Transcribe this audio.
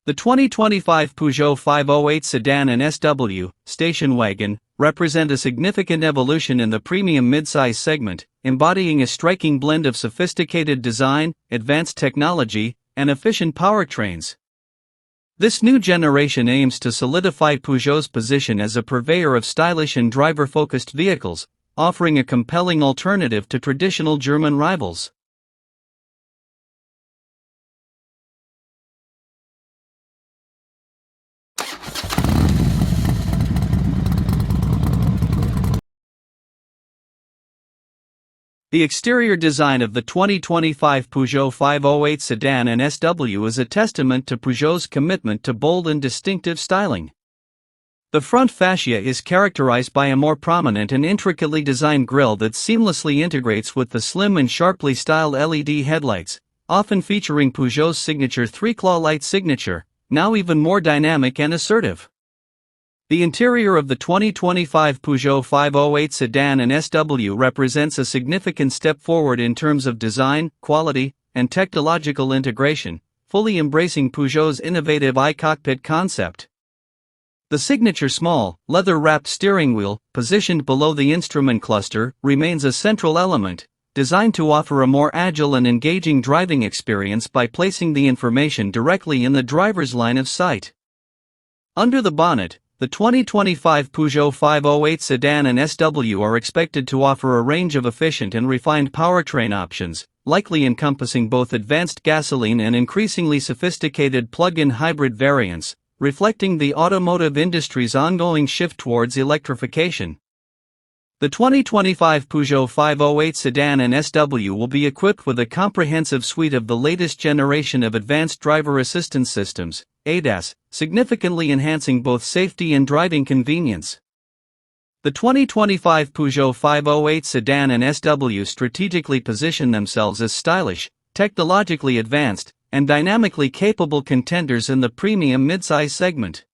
The 2025 Peugeot 508 Sedan and SW Station Wagon represent a significant evolution in the premium midsize segment, embodying a striking blend of sophisticated design, advanced technology, and efficient powertrains. This new generation aims to solidify Peugeot's position as a purveyor of stylish and driver-focused vehicles, offering a compelling alternative to traditional German rivals. The exterior design of the 2025 Peugeot 508 Sedan and SW is a testament to Peugeot's commitment to bold and distinctive styling. The front fascia is characterized by a more prominent and intricately designed grille that seamlessly integrates with the slim and sharply styled LED headlights, often featuring Peugeot's signature three-claw light signature, now even more dynamic and assertive. The interior of the 2025 Peugeot 508 Sedan and SW represents a significant step forward in terms of design, quality, and technological integration, fully embracing Peugeot's innovative iCockpit concept. The signature small, leather-wrapped steering wheel, positioned below the instrument cluster, remains a central element, designed to offer a more agile and engaging driving experience by placing the information directly in the driver's line of sight. Under the bonnet, the 2025 Peugeot 508 Sedan and SW are expected to offer a range of efficient and refined powertrain options, likely encompassing both advanced gasoline and increasingly sophisticated plug-in hybrid variants, reflecting the automotive industry's ongoing shift towards electrification. The 2025 Peugeot 508 Sedan and SW will be equipped with a comprehensive suite of the latest generation of advanced driver assistance systems, ADAS, significantly enhancing both safety and driving convenience. The 2025 Peugeot 508 Sedan and SW strategically position themselves as stylish, technologically advanced, and dynamically capable contenders in the premium midsize segment.